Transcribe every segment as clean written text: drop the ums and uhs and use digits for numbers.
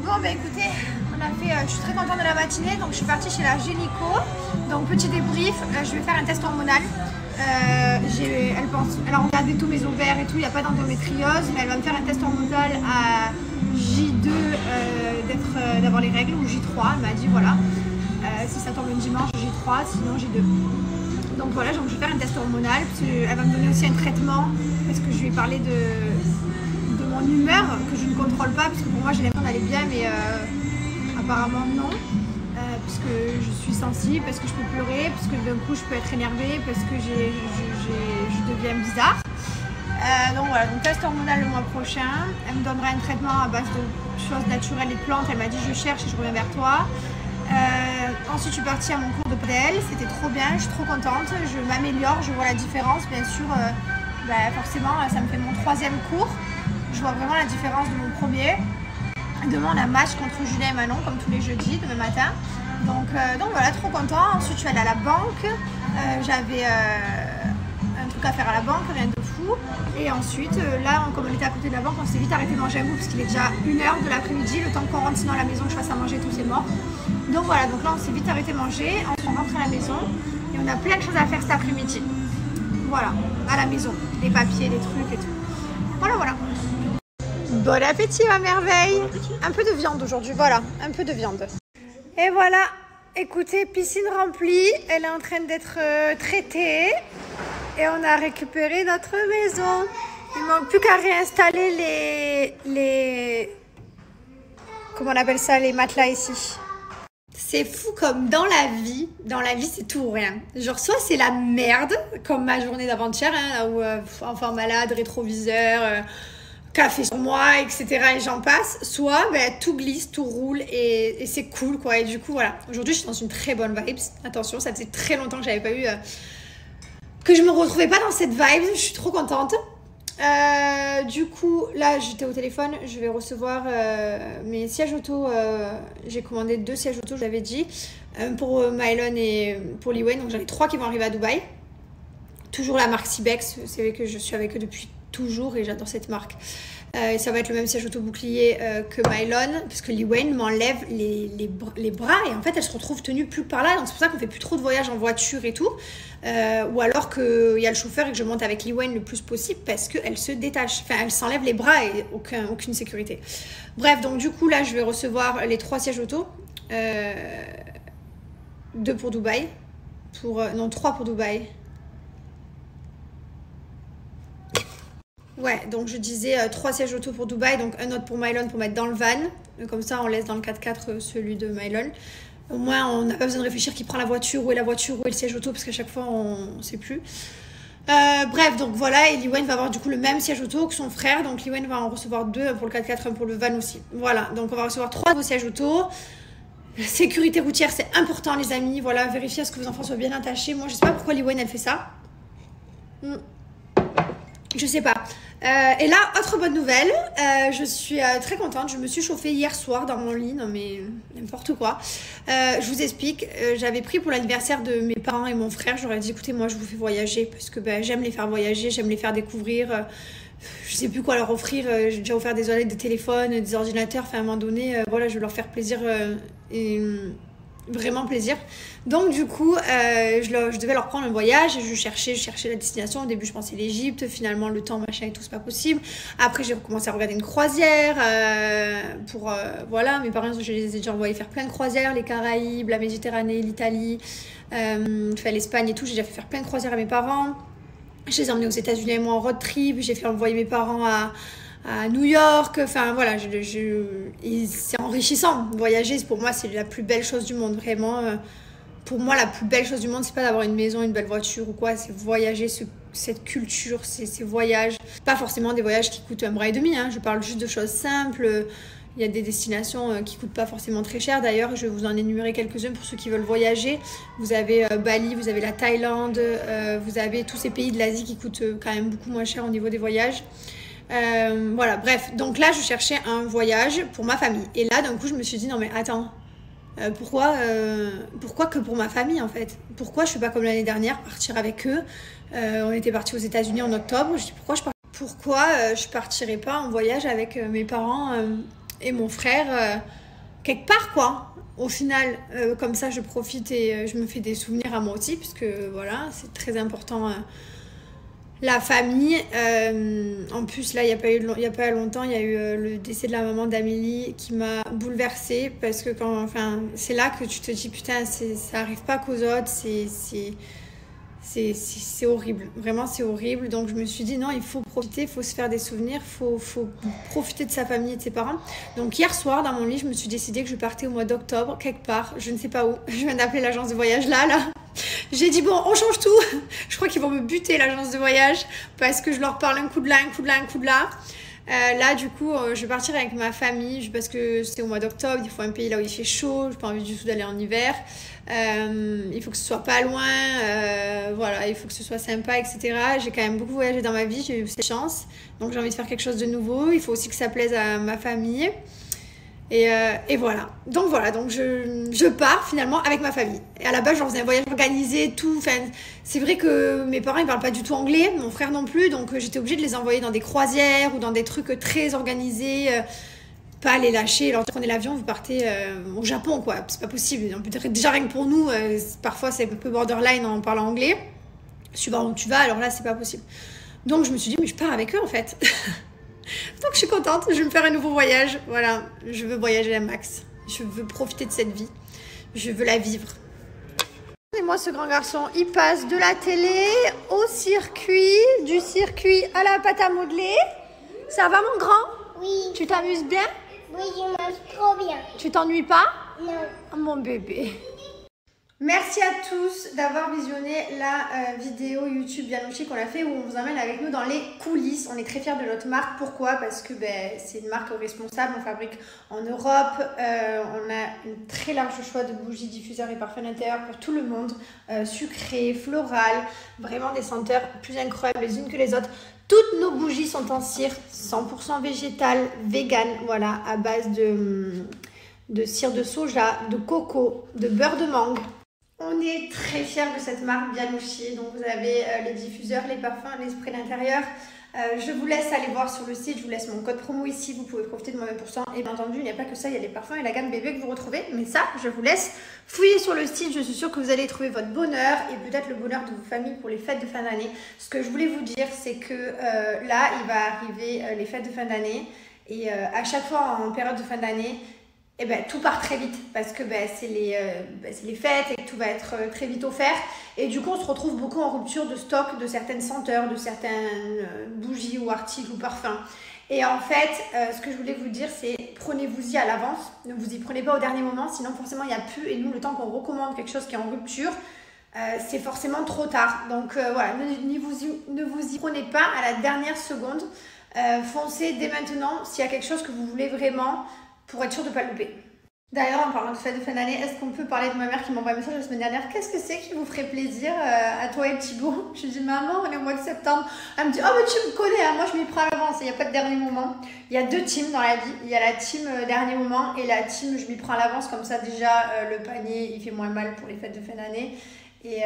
Bon bah écoutez, je suis très contente de la matinée, donc je suis partie chez la gynéco. Donc petit débrief, je vais faire un test hormonal. Elle a regardé tous mes ovaires et tout, il n'y a pas d'endométriose, mais elle va me faire un test hormonal à J2 d'avoir les règles, ou J3, elle m'a dit voilà. Si ça tombe le dimanche, J3, sinon J2. Donc voilà, donc je vais faire un test hormonal. Elle va me donner aussi un traitement, parce que je lui ai parlé de mon humeur, que je ne contrôle pas, parce que pour moi j'ai l'impression d'aller bien, mais apparemment non. Puisque je suis sensible, parce que je peux pleurer, parce que d'un coup je peux être énervée, parce que je deviens bizarre. Donc voilà, donc test hormonal le mois prochain. Elle me donnera un traitement à base de choses naturelles et de plantes. Elle m'a dit je cherche et je reviens vers toi. Ensuite je suis partie à mon cours de PDL, c'était trop bien, je suis trop contente, je m'améliore, je vois la différence. Bien sûr, forcément ça me fait mon 3e cours, je vois vraiment la différence de mon premier. Demain on a match contre Julien et Manon comme tous les jeudis, demain matin. Donc voilà, trop content. Ensuite je suis allée à la banque, j'avais un truc à faire à la banque, rien de fou. Et ensuite là, comme on était à côté de la banque, on s'est vite arrêté de manger un bout parce qu'il est déjà 1h de l'après-midi, le temps qu'on rentre sinon à la maison, que je fasse à manger, tout c'est mort. Donc voilà, donc là on s'est vite arrêté de manger, ensuite on rentre à la maison et on a plein de choses à faire cet après-midi. Voilà, à la maison, des papiers, des trucs et tout. Voilà. Bon appétit ma merveille. Un peu de viande aujourd'hui, voilà, un peu de viande. Et voilà, écoutez, piscine remplie, elle est en train d'être traitée et on a récupéré notre maison. Il ne manque plus qu'à réinstaller les... Comment on appelle ça, les matelas ici. C'est fou comme dans la vie c'est tout ou rien. Genre soit c'est la merde, comme ma journée d'avant-hier, hein, où enfant malade, rétroviseur, café sur moi, etc. et j'en passe. Soit tout glisse, tout roule et c'est cool quoi. Et du coup voilà, aujourd'hui je suis dans une très bonne vibe. Attention, ça faisait très longtemps que j'avais pas eu... que je me retrouvais pas dans cette vibe, je suis trop contente. Du coup, là j'étais au téléphone, je vais recevoir mes sièges auto. J'ai commandé 2 sièges auto, je l'avais dit, pour Mylon et pour Liwen. Donc j'en ai 3 qui vont arriver à Dubaï. Toujours la marque Cibex, c'est vrai que je suis avec eux depuis toujours et j'adore cette marque. Et ça va être le même siège auto bouclier que Mylon, parce que Liwen m'enlève les bras et en fait elle se retrouve tenue plus par là. Donc c'est pour ça qu'on fait plus trop de voyages en voiture et tout. Ou alors qu'il y a le chauffeur et que je monte avec Liwen le plus possible parce qu'elle se détache, enfin elle s'enlève les bras et aucune sécurité. Bref, donc du coup là je vais recevoir les 3 sièges auto, 2 pour Dubaï, non 3 pour Dubaï. Ouais, donc je disais 3 sièges auto pour Dubaï, donc un autre pour Mylon pour mettre dans le van. Comme ça, on laisse dans le 4x4 celui de Mylon. Au moins, on n'a pas besoin de réfléchir qui prend la voiture, où est le siège auto, parce qu'à chaque fois, on ne sait plus. Bref, donc voilà, et Liwen va avoir du coup le même siège auto que son frère. Donc Liwen va en recevoir 2, un pour le 4x4, un pour le van aussi. Voilà, donc on va recevoir 3 nouveaux sièges auto. La sécurité routière, c'est important les amis. Voilà, vérifiez à ce que vos enfants soient bien attachés. Moi, je sais pas pourquoi Liwen, elle fait ça. Je sais pas. Et là, autre bonne nouvelle, je suis très contente. Je me suis chauffée hier soir dans mon lit, non mais n'importe quoi. Je vous explique, j'avais pris pour l'anniversaire de mes parents et mon frère, j'aurais dit écoutez, moi je vous fais voyager parce que j'aime les faire voyager, j'aime les faire découvrir. Je sais plus quoi leur offrir, j'ai déjà offert des OLED, des téléphones, des ordinateurs, enfin à un moment donné, voilà, je vais leur faire plaisir et vraiment plaisir. Donc du coup je devais leur prendre un voyage et je cherchais la destination. Au début je pensais l'Égypte, finalement le temps machin et tout c'est pas possible. Après j'ai commencé à regarder une croisière pour voilà, mes parents je les ai déjà envoyés faire plein de croisières, les Caraïbes, la Méditerranée, l'Italie, l'Espagne et tout. J'ai déjà fait faire plein de croisières à mes parents. Je les ai emmenés aux États-Unis et moi en road trip. J'ai fait envoyer mes parents à New York, enfin voilà, c'est enrichissant. Voyager, pour moi, c'est la plus belle chose du monde, vraiment. Pour moi, la plus belle chose du monde, c'est pas d'avoir une maison, une belle voiture ou quoi, c'est voyager, cette culture, ces voyages. Pas forcément des voyages qui coûtent un bras et demi, hein. Je parle juste de choses simples. Il y a des destinations qui coûtent pas forcément très cher. D'ailleurs, je vais vous en énumérer quelques-unes pour ceux qui veulent voyager. Vous avez Bali, vous avez la Thaïlande, vous avez tous ces pays de l'Asie qui coûtent quand même beaucoup moins cher au niveau des voyages. Voilà, bref, donc là je cherchais un voyage pour ma famille et là d'un coup je me suis dit non mais attends, pourquoi que pour ma famille en fait, pourquoi je suis pas comme l'année dernière partir avec eux, on était partis aux États-Unis en octobre, je dis pourquoi je partirais pas en voyage avec mes parents et mon frère quelque part quoi. Au final, comme ça je profite et je me fais des souvenirs à moi aussi, puisque voilà, c'est très important. La famille, en plus là il n'y a pas longtemps, il y a eu le décès de la maman d'Amélie qui m'a bouleversée, parce que c'est là que tu te dis putain, ça arrive pas qu'aux autres, c'est horrible, vraiment c'est horrible. Donc je me suis dit non, il faut profiter, il faut se faire des souvenirs, il faut profiter de sa famille et de ses parents. Donc hier soir dans mon lit, je me suis décidé que je partais au mois d'octobre quelque part, je ne sais pas où. Je viens d'appeler l'agence de voyage là. J'ai dit bon, on change tout. Je crois qu'ils vont me buter l'agence de voyage, parce que je leur parle un coup de là, un coup de là, un coup de là. Là du coup je vais partir avec ma famille, parce que c'est au mois d'octobre, il faut un pays là où il fait chaud, j'ai pas envie du tout d'aller en hiver. Il faut que ce soit pas loin, voilà, il faut que ce soit sympa, etc. J'ai quand même beaucoup voyagé dans ma vie, j'ai eu cette chance, donc j'ai envie de faire quelque chose de nouveau. Il faut aussi que ça plaise à ma famille. Et voilà. Donc je pars finalement avec ma famille. Et à la base, je leur faisais un voyage organisé, tout. Enfin, c'est vrai que mes parents, ils parlent pas du tout anglais, mon frère non plus, donc j'étais obligée de les envoyer dans des croisières ou dans des trucs très organisés. Pas les lâcher, alors prenez l'avion, vous partez au Japon, quoi. C'est pas possible. Déjà rien que pour nous, parfois c'est un peu borderline en parlant anglais. Suivant où tu vas, alors là c'est pas possible. Donc je me suis dit, mais je pars avec eux en fait. Donc je suis contente, je vais me faire un nouveau voyage. Voilà, je veux voyager à max. Je veux profiter de cette vie. Je veux la vivre. Et moi, ce grand garçon, il passe de la télé au circuit, du circuit à la pâte à modeler. Ça va mon grand? Oui. Tu t'amuses bien? Oui, je mange trop bien. Tu t'ennuies pas? Non. Oh, mon bébé. Merci à tous d'avoir visionné la vidéo YouTube Bianouchi qu'on a fait, où on vous emmène avec nous dans les coulisses. On est très fiers de notre marque. Pourquoi? Parce que c'est une marque responsable. On fabrique en Europe. On a un très large choix de bougies, diffuseurs et parfums d'intérieur pour tout le monde. Sucré, floral, vraiment des senteurs plus incroyables les unes que les autres. Toutes nos bougies sont en cire 100% végétale, vegan, voilà, à base de cire de soja, de coco, de beurre de mangue. On est très fiers de cette marque Bianouchi. Donc vous avez les diffuseurs, les parfums, les sprays d'intérieur. Je vous laisse aller voir sur le site, je vous laisse mon code promo ici, vous pouvez profiter de moins 20%. Et bien entendu, il n'y a pas que ça, il y a les parfums et la gamme bébé que vous retrouvez. Mais ça, je vous laisse fouiller sur le site, je suis sûre que vous allez trouver votre bonheur et peut-être le bonheur de vos familles pour les fêtes de fin d'année. Ce que je voulais vous dire, c'est que là, il va arriver les fêtes de fin d'année. Et à chaque fois en période de fin d'année, et tout part très vite, parce que c'est les fêtes et que tout va être très vite offert. Et du coup, on se retrouve beaucoup en rupture de stock de certaines senteurs, de certaines bougies ou articles ou parfums. Et en fait, ce que je voulais vous dire, c'est prenez-vous-y à l'avance. Ne vous y prenez pas au dernier moment, sinon forcément il n'y a plus. Et nous, le temps qu'on recommande quelque chose qui est en rupture, c'est forcément trop tard. Donc voilà, ne vous y prenez pas à la dernière seconde. Foncez dès maintenant s'il y a quelque chose que vous voulez vraiment, pour être sûr de ne pas le louper. D'ailleurs, en parlant de fête de fin d'année, est-ce qu'on peut parler de ma mère qui m'envoie un message la semaine dernière? Qu'est-ce que c'est qui vous ferait plaisir à toi et Thibaut? Je lui dis, maman, on est au mois de septembre. Elle me dit, oh mais tu me connais, hein, moi je m'y prends à l'avance, il n'y a pas de dernier moment. Il y a deux teams dans la vie, il y a la team dernier moment et la team je m'y prends à l'avance, comme ça déjà le panier il fait moins mal pour les fêtes de fin d'année. Et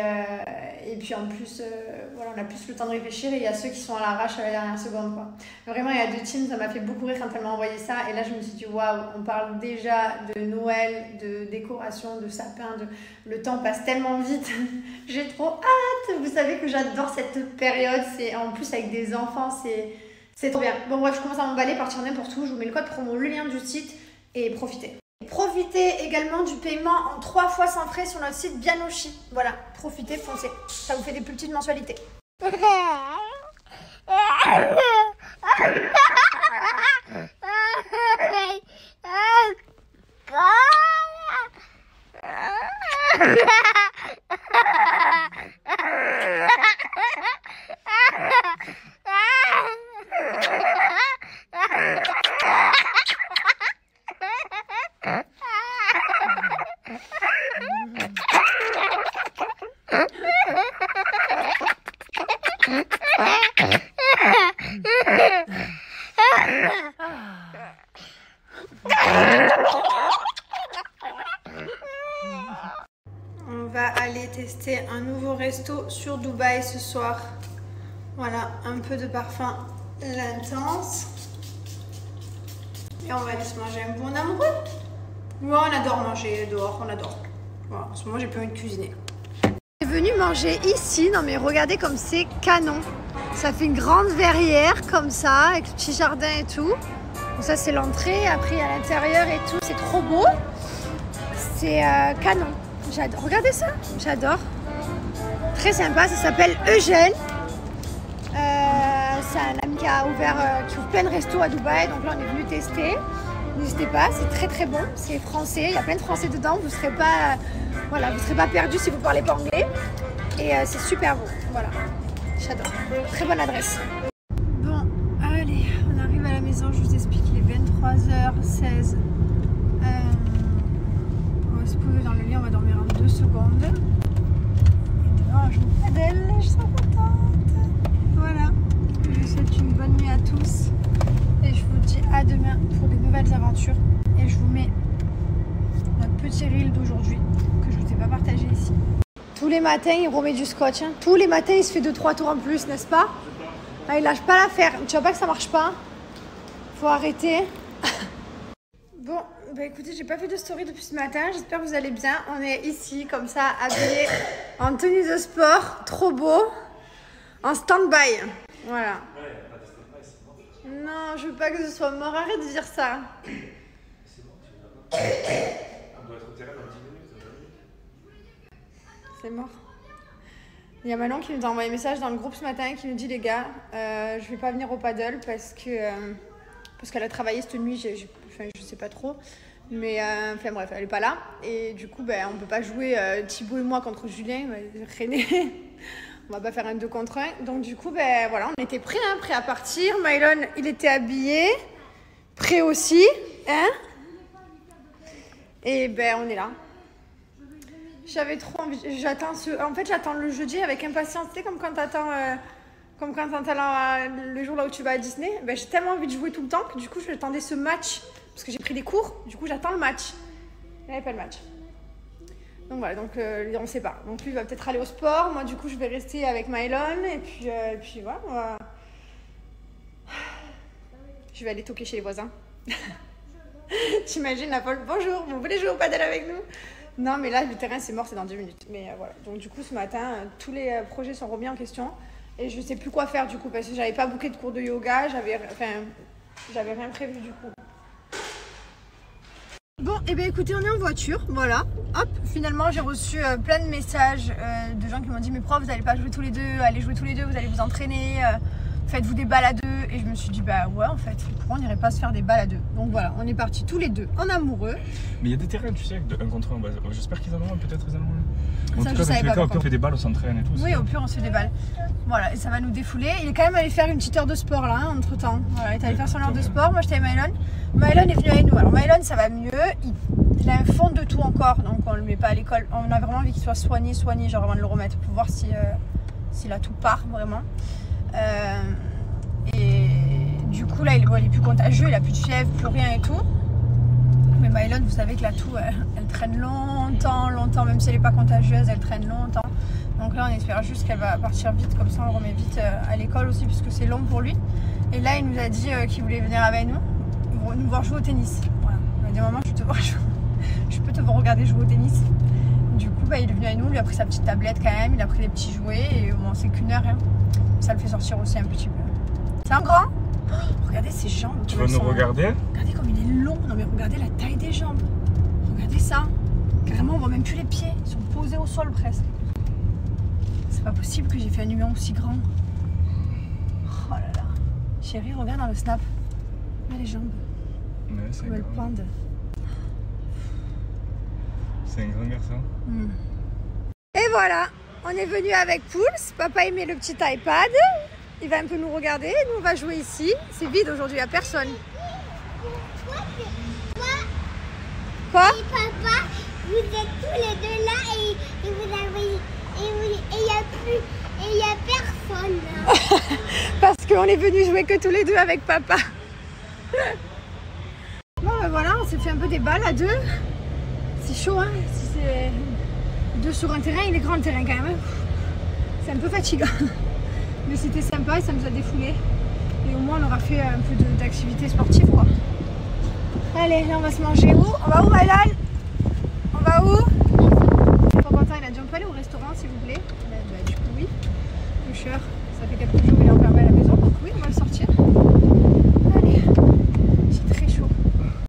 puis en plus, voilà, on a plus le temps de réfléchir, et il y a ceux qui sont à l'arrache à la dernière seconde, quoi. Vraiment, il y a deux teams, ça m'a fait beaucoup rire quand elle m'a envoyé ça. Et là, je me suis dit, waouh, on parle déjà de Noël, de décoration, de sapin, le temps passe tellement vite. J'ai trop hâte. Vous savez que j'adore cette période. C'est en plus avec des enfants, c'est trop bien. Bon, bref, je commence à m'emballer, partir n'importe où. Je vous mets le code promo, le lien du site, et profitez. Profitez également du paiement en 3 fois sans frais sur notre site Bianouchi. Voilà, profitez, foncez. Ça vous fait des plus petites mensualités. On va aller tester un nouveau resto sur Dubaï ce soir. Voilà, un peu de parfum l'intense. Et on va aller se manger un bon amoureux. Ouais, on adore manger dehors, on adore. Voilà, en ce moment, j'ai pas envie de cuisiner. On est venu manger ici. Non mais regardez comme c'est canon. Ça fait une grande verrière comme ça, avec le petit jardin et tout. Donc ça c'est l'entrée, après à l'intérieur et tout, c'est trop beau. C'est canon. J'adore. Regardez ça, j'adore. Très sympa, ça s'appelle Eugène. C'est un ami qui a ouvert, qui ouvre plein de restos à Dubaï, donc là on est venu tester. N'hésitez pas, c'est très très bon, c'est français, il y a plein de français dedans, vous ne serez pas, voilà, vous serez pas perdu si vous ne parlez pas anglais. Et c'est super beau, voilà, j'adore. Très bonne adresse. Bon, allez, on arrive à la maison, je vous explique, il est 23h16. On va se poser dans le lit, on va dormir en 2 secondes. Et demain, je vous pédale, je suis contente. Voilà, je vous souhaite une bonne nuit à tous. Et je vous dis à demain pour de nouvelles aventures. Et je vous mets notre petit reel d'aujourd'hui que je ne vous ai pas partagé ici. Tous les matins, il remet du scotch. Hein. Tous les matins, il se fait 2-3 tours en plus, n'est-ce pas? Ah, il lâche pas l'affaire. Tu vois pas que ça marche pas? Faut arrêter. Bon, bah écoutez, j'ai pas fait de story depuis ce matin. J'espère que vous allez bien. On est ici, comme ça, habillés en tenue de sport. Trop beau. En stand-by. Voilà. Non, je veux pas que ce soit mort. Arrête de dire ça. C'est bon, tu veux pas. On doit être au terrain dans 10 minutes. C'est mort. Il y a Manon qui nous a envoyé un message dans le groupe ce matin qui nous dit les gars, je vais pas venir au paddle parce qu'elle a travaillé cette nuit. Je sais pas trop. Mais enfin bref, elle est pas là. Et du coup, on peut pas jouer Thibaut et moi contre Julien. René. On va pas faire un 2 contre 1. Donc du coup, voilà, on était prêts, hein, prêts à partir. Mylon, il était habillé. Prêt aussi. Hein, et on est là. J'avais trop envie. En fait, j'attends le jeudi avec impatience. Tu sais, comme quand t'attends le jour là où tu vas à Disney. J'ai tellement envie de jouer tout le temps que du coup, j'attendais ce match. Parce que j'ai pris des cours. Du coup, j'attends le match. Il n'y avait pas le match. Donc voilà, donc on ne sait pas. Donc lui il va peut-être aller au sport. Moi du coup je vais rester avec Mylon. Et puis voilà, je vais aller toquer chez les voisins. T'imagines la folle, bonjour, vous voulez jouer au paddle avec nous? Non mais là le terrain c'est mort, c'est dans 2 minutes. Mais voilà, donc du coup ce matin, tous les projets sont remis en question. Et je ne sais plus quoi faire du coup, parce que j'avais pas booké de cours de yoga. J'avais rien prévu du coup. Bon, et bien écoutez, on est en voiture, voilà. Hop, finalement j'ai reçu plein de messages de gens qui m'ont dit mais profs, vous n'allez pas jouer tous les deux, allez jouer tous les deux, vous allez vous entraîner, faites-vous des balles à deux. Et je me suis dit ouais en fait, pourquoi on n'irait pas se faire des balles à deux? Donc voilà, on est partis tous les deux en amoureux. Mais il y a des terrains, tu sais, de 1 contre 1, j'espère qu'ils en ont un, peut-être ils en ont un. En tout cas, dans les cas, au pire on fait des balles, on s'entraîne et tout. Oui, au pire on se fait des balles. Voilà, et ça va nous défouler. Il est quand même allé faire une petite heure de sport là, hein, entre temps. Voilà, il est allé faire son heure de sport, moi j'étais avec Mylon. Mylon est venu avec nous. Alors Mylon ça va mieux, il a un fond de tout encore, donc on le met pas à l'école. On a vraiment envie qu'il soit soigné, genre avant de le remettre pour voir si la toux part vraiment. Et du coup là il est plus contagieux, il a plus de fièvre, plus rien et tout. Mais Mylon, vous savez que la toux elle traîne longtemps, même si elle n'est pas contagieuse, elle traîne longtemps. Donc là on espère juste qu'elle va partir vite, comme ça on le remet vite à l'école aussi puisque c'est long pour lui. Et là il nous a dit qu'il voulait venir avec nous voir jouer au tennis. Voilà. Il m'a dit maman je peux te voir regarder jouer au tennis. Du coup il est venu avec nous, il a pris sa petite tablette quand même, il a pris des petits jouets et bon c'est qu'1 heure. Hein. Ça le fait sortir aussi un petit peu. C'est un grand? Oh, regardez ses jambes. Tu vas nous regarder? Regardez comme il est long. Non mais regardez la taille des jambes. Regardez ça. Carrément on voit même plus les pieds. Ils sont posés au sol presque. C'est pas possible que j'ai fait un humain aussi grand. Oh là là. Chérie, regarde dans le snap. Regarde les jambes. Ouais, c'est comme elles pendent. C'est un grand garçon. Et voilà, on est venu avec Pouls. Papa il met le petit iPad. Il va un peu nous regarder. Nous on va jouer ici. C'est vide aujourd'hui, il n'y a personne. Quoi? Et papa, vous êtes tous les deux là et vous avez il y a personne là. Parce qu'on est venu jouer que tous les deux avec papa. Bon voilà, on s'est fait un peu des balles à 2. C'est chaud hein. Si c'est 2 sur un terrain, il est grand le terrain quand même. C'est un peu fatigant. Mais c'était sympa et ça nous a défoulé. Et au moins on aura fait un peu d'activité sportive quoi. Allez, là on va se manger où? On va où, Maëlan? On va où? Quentin, il a déjà pas aller au restaurant s'il vous plaît? Bah, du coup oui. Boucheur.